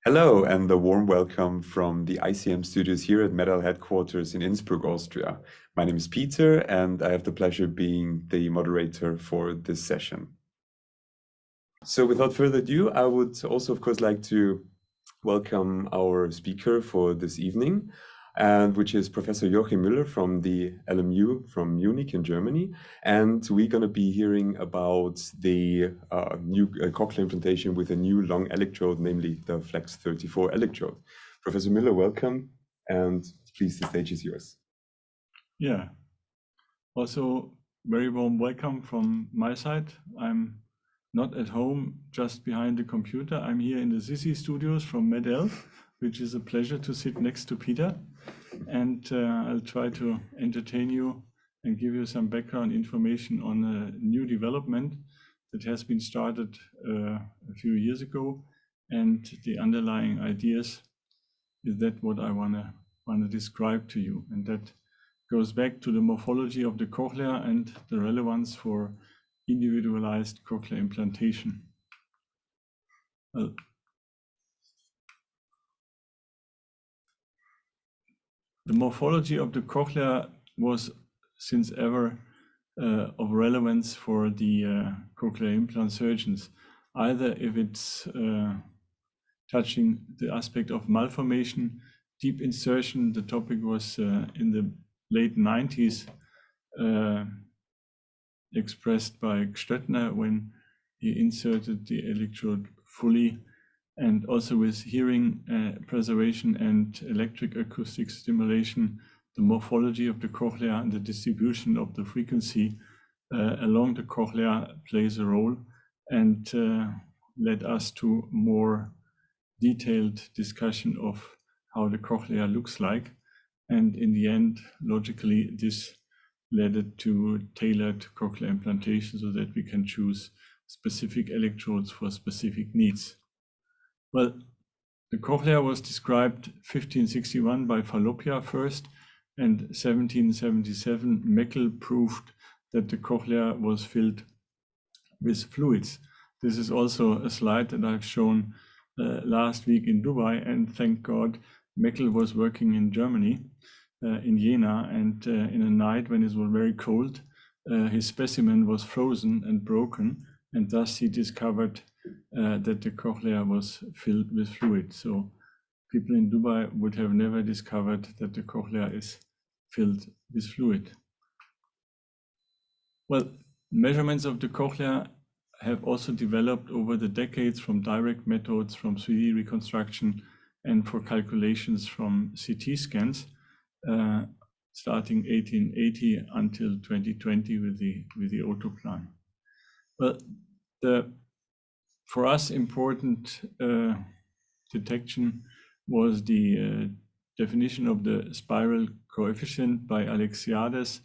Hello, and a warm welcome from the ICM studios here at MED-EL headquarters in Innsbruck, Austria. My name is Peter, and I have the pleasure of being the moderator for this session. So without further ado, I would also, of course, like to welcome our speaker for this evening, and which is Professor Joachim Mueller from the LMU from Munich in Germany. And we're going to be hearing about the new cochlear implantation with a new long electrode, namely the Flex 34 electrode. Professor Mueller, welcome, and please, the stage is yours. Yeah, also very warm welcome from my side. I'm not at home just behind the computer. I'm here in the Sissi studios from MED-EL, which is a pleasure to sit next to Peter. And I'll try to entertain you and give you some background information on a new development that has been started a few years ago. And the underlying ideas is that what I want to describe to you. And that goes back to the morphology of the cochlea and the relevance for individualized cochlear implantation. The morphology of the cochlea was since ever of relevance for the cochlear implant surgeons, either if it's touching the aspect of malformation, deep insertion. The topic was in the late 90s expressed by Stöttner when he inserted the electrode fully, and also with hearing preservation and electric acoustic stimulation, the morphology of the cochlea and the distribution of the frequency along the cochlea plays a role, and led us to more detailed discussion of how the cochlea looks like. And in the end, logically, this led it to tailored cochlear implantation so that we can choose specific electrodes for specific needs. Well, the cochlea was described 1561 by Falloppia first, and 1777 Meckel proved that the cochlea was filled with fluids. This is also a slide that I've shown last week in Dubai, and thank God Meckel was working in Germany, in Jena, and in a night when it was very cold, his specimen was frozen and broken, and thus he discovered that the cochlea was filled with fluid. So people in Dubai would have never discovered that the cochlea is filled with fluid. Well, measurements of the cochlea have also developed over the decades from direct methods, from 3D reconstruction, and for calculations from CT scans, starting 1880 until 2020 with the Otoplan. Well, the for us important detection was the definition of the spiral coefficient by Alexiades,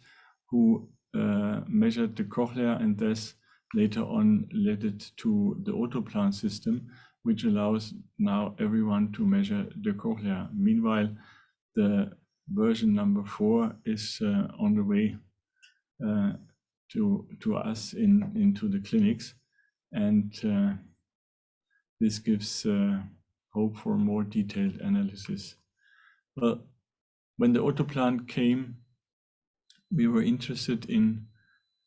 who measured the cochlea and thus later on led it to the Otoplan system, which allows now everyone to measure the cochlea. Meanwhile, the version number 4 is on the way to us into the clinics, and this gives hope for more detailed analysis. Well, when the Otoplan came, we were interested in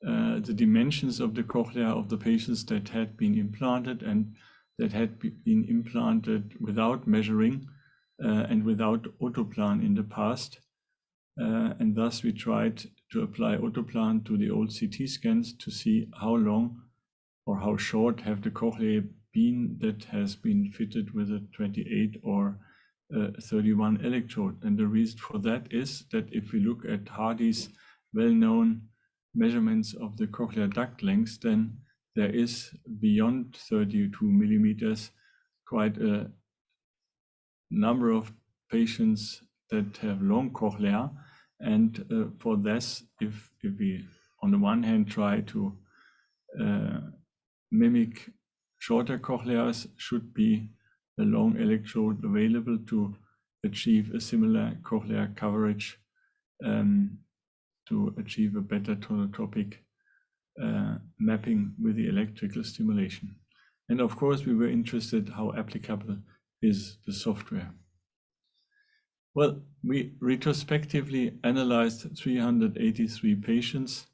the dimensions of the cochlea of the patients that had been implanted and that had been implanted without measuring and without Otoplan in the past. And thus we tried to apply Otoplan to the old CT scans to see how long or how short have the cochleae been that has been fitted with a 28 or 31 electrode. And the reason for that is that if we look at Hardy's well-known measurements of the cochlear duct length, then there is beyond 32 millimeters quite a number of patients that have long cochlea. And for this, if we on the one hand try to mimic shorter cochleas, should be a long electrode available to achieve a similar cochlear coverage, to achieve a better tonotopic mapping with the electrical stimulation. And of course, we were interested how applicable is the software. Well, we retrospectively analyzed 383 patients,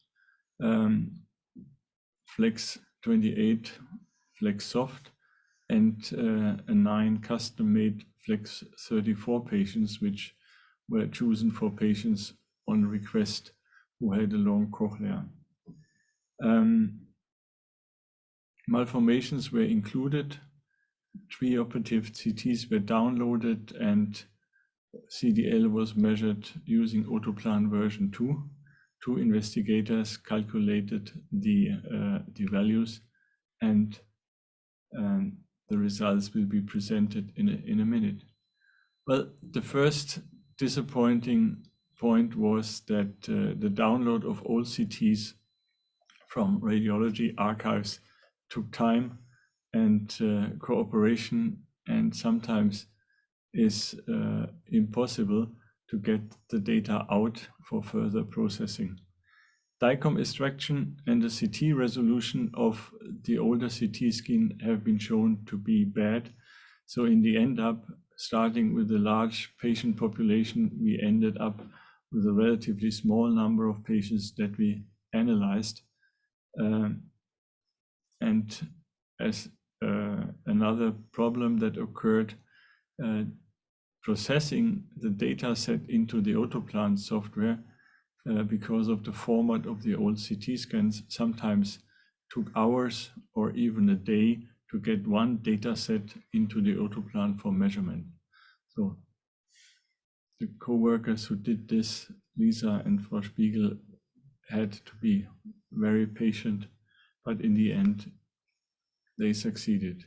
Flex 28 Flex Soft, and 9 custom-made Flex 34 patients, which were chosen for patients on request who had a long cochlea. Malformations were included, preoperative CTs were downloaded, and CDL was measured using Otoplan version 2. 2 investigators calculated the values, and the results will be presented in a minute. Well, the first disappointing point was that the download of old CTs from radiology archives took time and cooperation, and sometimes is impossible to get the data out for further processing. DICOM extraction and the CT resolution of the older CT scan have been shown to be bad. So in the end up, starting with a large patient population, we ended up with a relatively small number of patients that we analyzed. And as another problem that occurred, processing the data set into the Otoplan software because of the format of the old CT scans sometimes took hours or even a day to get one data set into the Otoplan for measurement. So the co-workers who did this, Lisa and Frau Spiegel, had to be very patient, but in the end, they succeeded.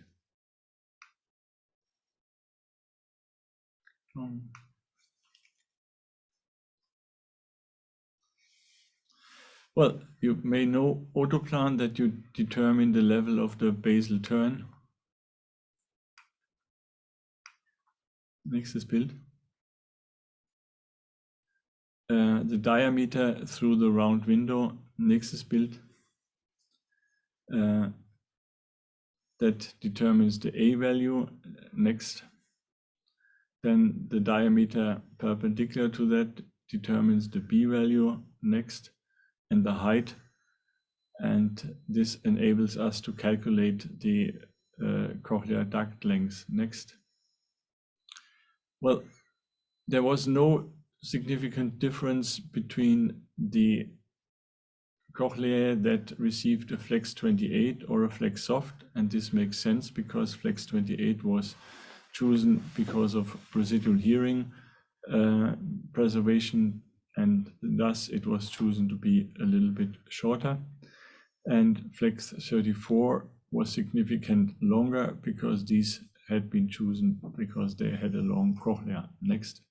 Well, you may know Otoplan that you determine the level of the basal turn. Nächstes Bild. The diameter through the round window. Nächstes Bild. That determines the A value. Next. Then the diameter perpendicular to that determines the B value. Next. And the height. And this enables us to calculate the cochlear duct length. Next. Well, there was no significant difference between the cochleae that received a Flex 28 or a Flex Soft, and this makes sense because Flex 28 was chosen because of residual hearing preservation, and thus it was chosen to be a little bit shorter. And Flex 34 was significantly longer because these had been chosen because they had a long cochlea. Next.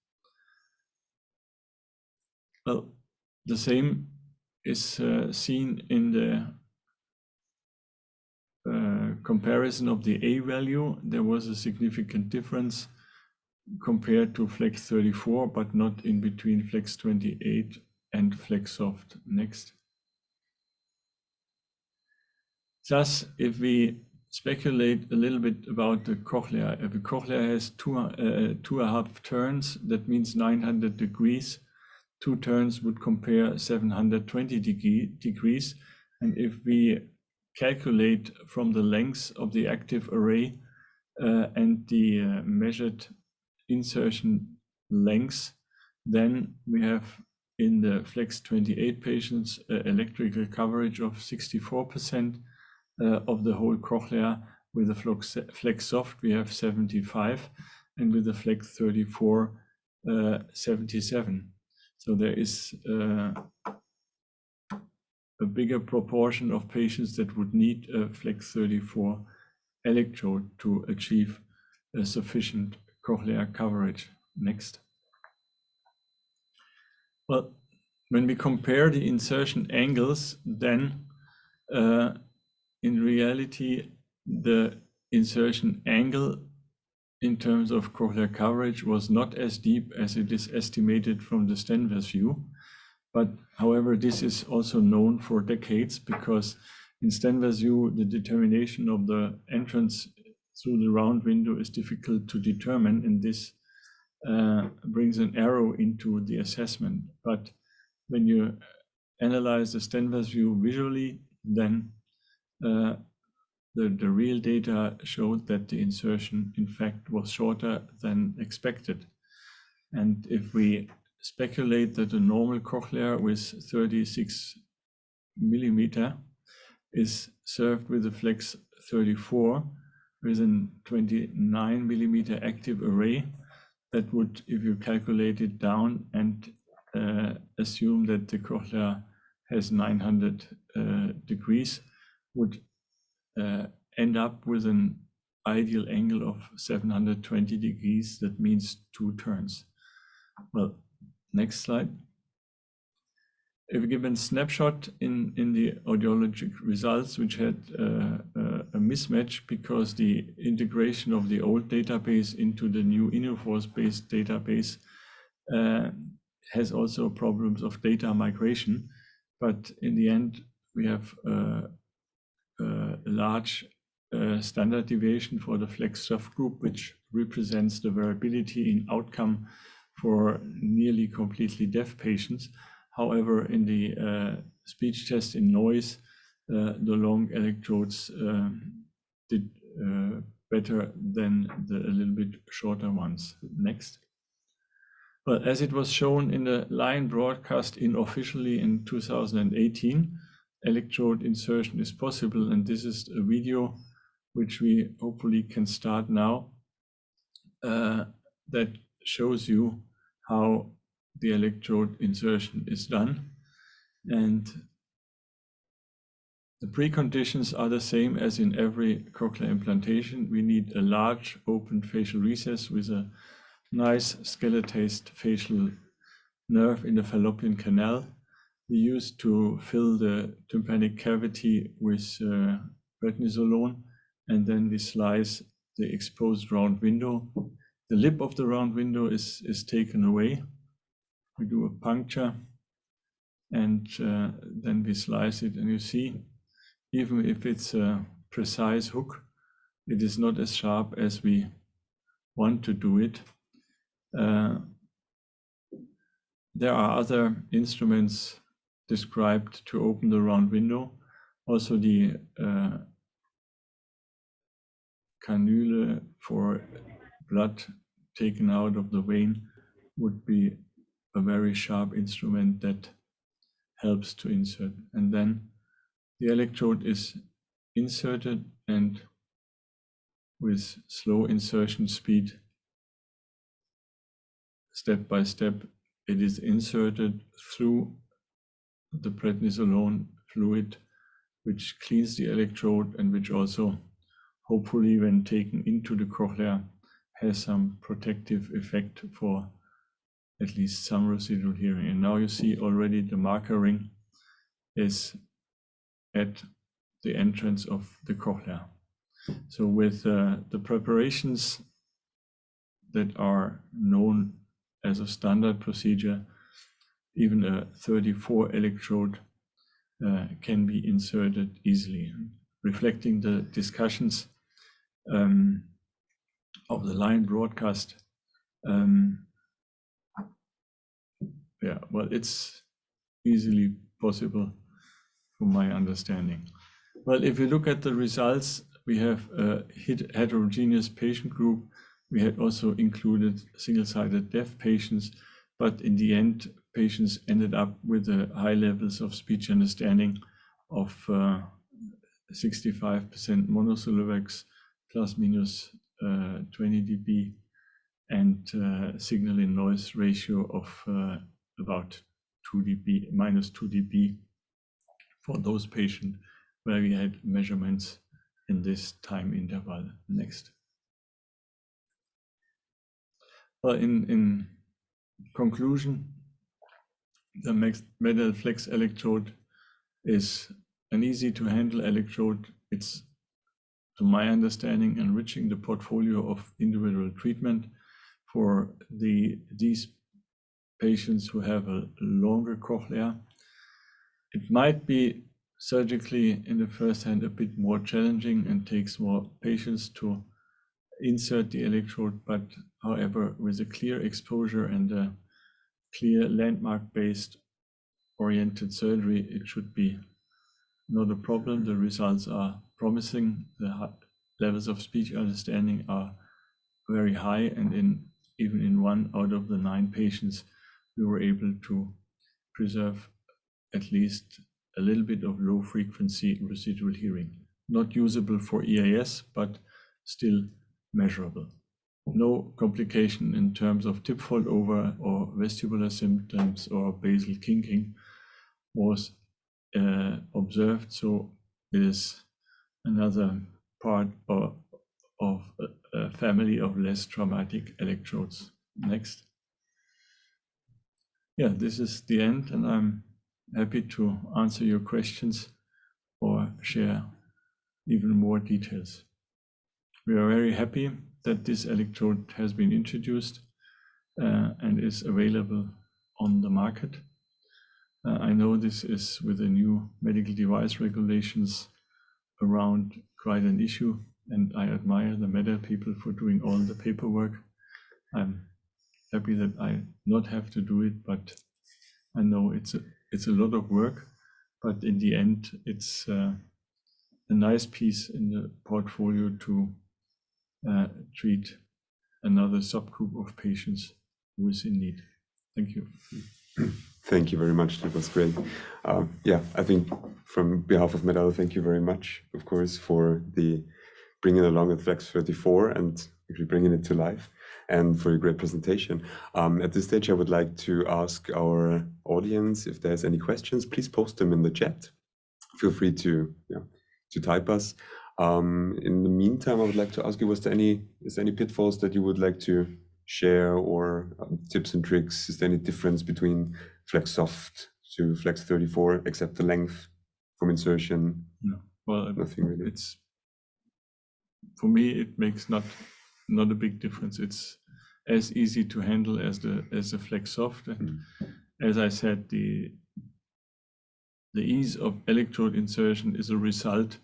Well, the same is seen in the comparison of the A value. There was a significant difference compared to Flex 34, but not in between Flex 28 and Flex Soft. Next. Thus, if we speculate a little bit about the cochlea, if a cochlea has 2.5 turns, that means 900 degrees. 2 turns would compare 720 degrees. And if we calculate from the length of the active array and the measured insertion length, then we have in the Flex 28 patients electrical coverage of 64% of the whole cochlea. With the Flex Soft we have 75, and with the Flex 34 77. So there is a bigger proportion of patients that would need a Flex 34 electrode to achieve a sufficient cochlear coverage. Next. Well, when we compare the insertion angles, then in reality, the insertion angle in terms of cochlear coverage was not as deep as it is estimated from the Stenvers view. But however, this is also known for decades because in Stenvers view, the determination of the entrance through the round window is difficult to determine, and this brings an error into the assessment. But when you analyze the standard view visually, then the real data showed that the insertion, in fact, was shorter than expected. And if we speculate that a normal cochlear with 36 millimeter is served with a flex 34 with a 29 millimeter active array, that would, if you calculate it down and assume that the cochlea has 900 degrees, would end up with an ideal angle of 720 degrees. That means 2 turns. Well, next slide. If we give a snapshot in the audiologic results, which had a mismatch because the integration of the old database into the new Infoforce-based database has also problems of data migration. But in the end, we have a large standard deviation for the flex subgroup, which represents the variability in outcome for nearly completely deaf patients. However, in the speech test in noise, the long electrodes did better than the a little bit shorter ones. Next. But as it was shown in the line broadcast unofficially in 2018, electrode insertion is possible, and this is a video which we hopefully can start now that shows you how the electrode insertion is done. And the preconditions are the same as in every cochlear implantation. We need a large open facial recess with a nice skeletized facial nerve in the fallopian canal. We used to fill the tympanic cavity with prednisolone, and then we slice the exposed round window. The lip of the round window is taken away. We do a puncture, and then we slice it, and you see, even if it's a precise hook, it is not as sharp as we want to do it. There are other instruments described to open the round window. Also the cannula for blood taken out of the vein would be a very sharp instrument that helps to insert. And then the electrode is inserted, and with slow insertion speed, step by step, it is inserted through the prednisolone fluid, which cleans the electrode and which also, hopefully, when taken into the cochlea, has some protective effect for at least some residual hearing. And now you see already the marker ring is at the entrance of the cochlea. So with the preparations that are known as a standard procedure, even a 34 electrode can be inserted easily, reflecting the discussions of the line broadcast. Yeah, well, it's easily possible from my understanding. Well, if you look at the results, we have a heterogeneous patient group. We had also included single-sided deaf patients, but in the end, patients ended up with high levels of speech understanding of 65% monosyllabics, plus minus 20 dB, and signal in noise ratio of about 2 dB, minus 2 dB for those patients where we had measurements in this time interval. Next. Well, in conclusion, the MED-EL Flex electrode is an easy to handle electrode. It's, to my understanding, enriching the portfolio of individual treatment for these patients who have a longer cochlea. It might be surgically in the first hand a bit more challenging and takes more patience to insert the electrode, but however, with a clear exposure and a clear landmark-based oriented surgery, it should be not a problem. The results are promising. The levels of speech understanding are very high, and even in 1 out of the 9 patients, we were able to preserve at least a little bit of low frequency residual hearing. Not usable for EAS, but still measurable. No complication in terms of tip fold over or vestibular symptoms or basal kinking was observed. So it is another part of a family of less traumatic electrodes. Next. Yeah, this is the end, and I'm happy to answer your questions or share even more details. We are very happy that this electrode has been introduced and is available on the market. I know this is with the new medical device regulations around quite an issue, and I admire the MED-EL people for doing all the paperwork. I'm happy that I not have to do it, but I know it's a lot of work, but in the end, it's a nice piece in the portfolio to treat another subgroup of patients who is in need. Thank you. Thank you very much. That was great. Yeah, I think from behalf of MED-EL, thank you very much, of course, for the bringing along a Flex 34 and actually bringing it to life, and for your great presentation. At this stage, I would like to ask our audience if there's any questions. Please post them in the chat. Feel free to type us. In the meantime, I would like to ask you: is there any pitfalls that you would like to share, or tips and tricks? Is there any difference between Flex Soft to Flex 34, except the length from insertion? No, well, nothing really. It's, for me, it makes not a big difference. It's as easy to handle as the Flex Soft. And as I said, the ease of electrode insertion is a result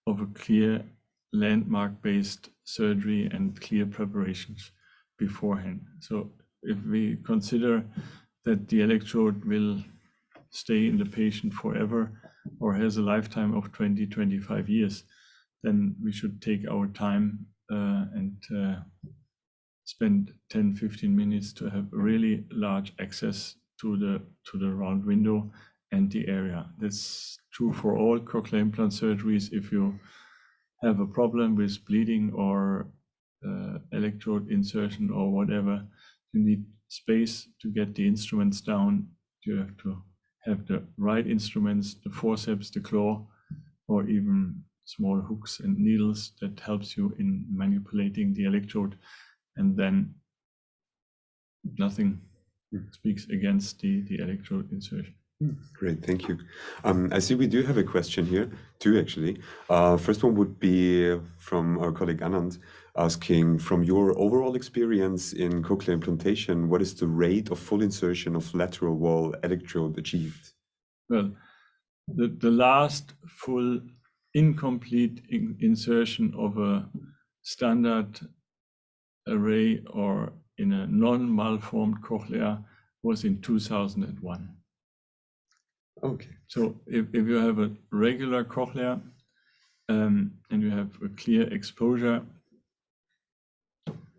of a clear landmark-based surgery and clear preparations beforehand. So if we consider that the electrode will stay in the patient forever or has a lifetime of 20-25 years, then we should take our time and spend 10-15 minutes to have really large access to the round window and the area. That's true for all cochlear implant surgeries. If you have a problem with bleeding or electrode insertion or whatever, you need space to get the instruments down. You have to have the right instruments, the forceps, the claw, or even small hooks and needles that helps you in manipulating the electrode, and then nothing speaks against the electrode insertion. Great, thank you. I see we do have a question here, two actually. First one would be from our colleague Anand, asking, from your overall experience in cochlear implantation, what is the rate of full insertion of lateral wall electrode achieved? Well, the last full incomplete insertion of a standard array or in a non-malformed cochlea was in 2001. Okay. So if you have a regular cochlea and you have a clear exposure,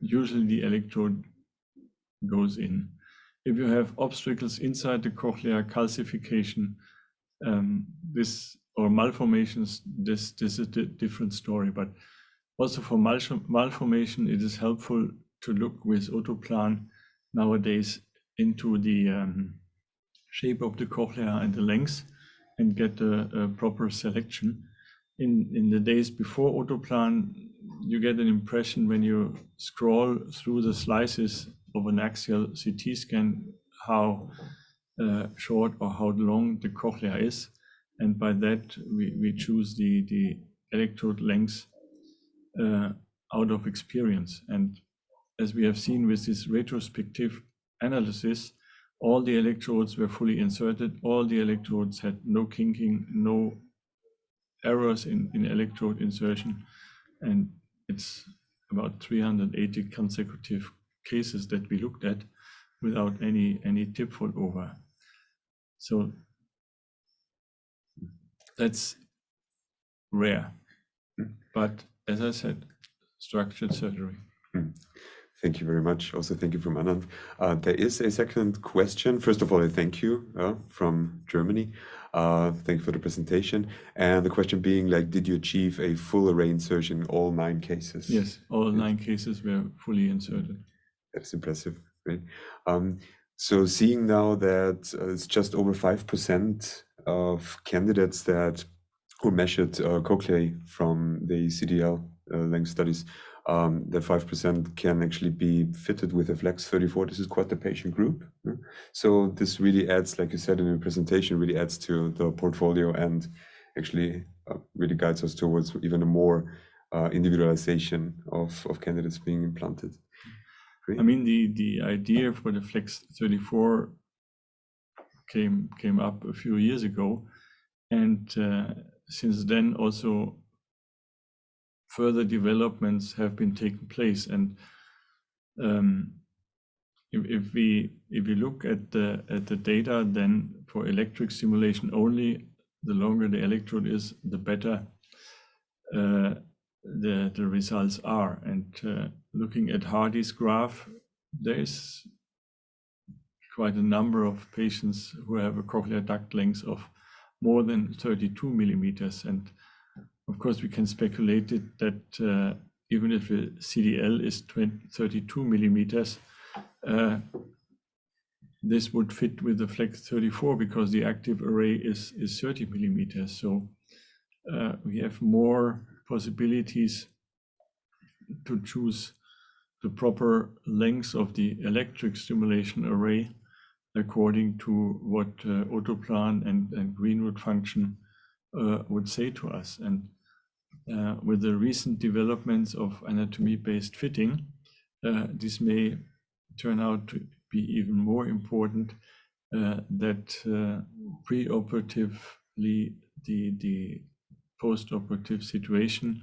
usually the electrode goes in. If you have obstacles inside the cochlea, calcification, or malformations, this is a different story. But also for malformation, it is helpful to look with Otoplan nowadays into the shape of the cochlea and the length and get a proper selection. In the days before Otoplan, you get an impression when you scroll through the slices of an axial CT scan how short or how long the cochlea is, and by that we choose the electrode length out of experience. And as we have seen with this retrospective analysis, all the electrodes were fully inserted, all the electrodes had no kinking, no errors in electrode insertion, and it's about 380 consecutive cases that we looked at without any tip fall over. So that's rare. But as I said, structured surgery. Thank you very much. Also, thank you from Anand. There is a second question. First of all, I thank you from Germany. Thank you for the presentation. And the question being, like, did you achieve a full array insertion in all 9 cases? Yes, all 9 cases were fully inserted. That's impressive. Great. So seeing now that it's just over 5% of candidates that who measured cochleae from the CDL length studies, the 5% can actually be fitted with a Flex 34. This is quite the patient group. So this really adds, like you said in your presentation, really adds to the portfolio and actually really guides us towards even a more individualization of candidates being implanted. Great. I mean, the idea for the Flex 34 came up a few years ago, and since then also further developments have been taking place. And if we look at the data, then for electric stimulation only, the longer the electrode is, the better the results are. And looking at Hardy's graph, there is quite a number of patients who have a cochlear duct length of more than 32 millimeters. And of course, we can speculate that even if the CDL is 32 millimeters, this would fit with the Flex 34 because the active array is 30 millimeters. So we have more possibilities to choose the proper length of the electric stimulation array according to what Otoplan and Greenwood function would say to us. And with the recent developments of anatomy-based fitting, this may turn out to be even more important, that pre-operatively the post-operative situation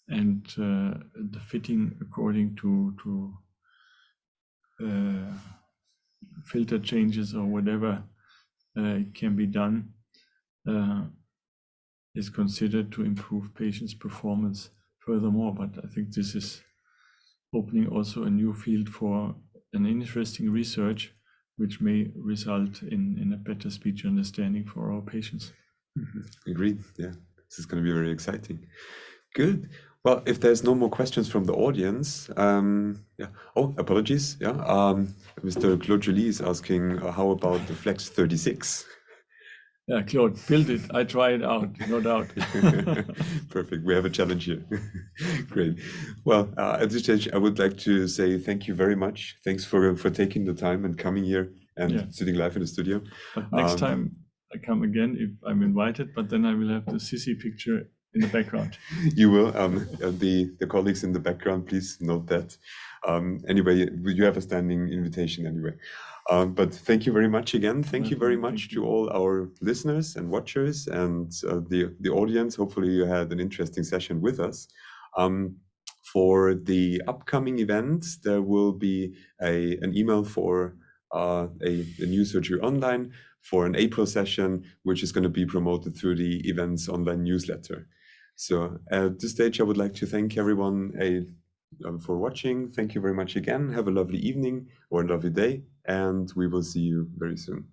and the fitting according to filter changes or whatever can be done is considered to improve patients' performance furthermore. But I think this is opening also a new field for an interesting research, which may result in a better speech understanding for our patients. Agreed. Yeah, this is going to be very exciting. Good. Well, if there's no more questions from the audience, yeah. Oh, apologies. Yeah. Mr. Claude Joly is asking, how about the Flex 36? Yeah, Claude, build it. I try it out, no doubt. Perfect. We have a challenge here. Great. Well, at this stage, I would like to say thank you very much. Thanks for taking the time and coming here and sitting live in the studio. But next time I come again if I'm invited, but then I will have the sissy picture in the background. You will. The colleagues in the background, please note that. Anyway, you have a standing invitation anyway. But thank you very much again. Thank you very much to all our listeners and watchers and the audience. Hopefully you had an interesting session with us. For the upcoming events, there will be an email for a new surgery online for an April session, which is going to be promoted through the Events Online newsletter. So at this stage, I would like to thank everyone for watching. Thank you very much again. Have a lovely evening or a lovely day, and we will see you very soon.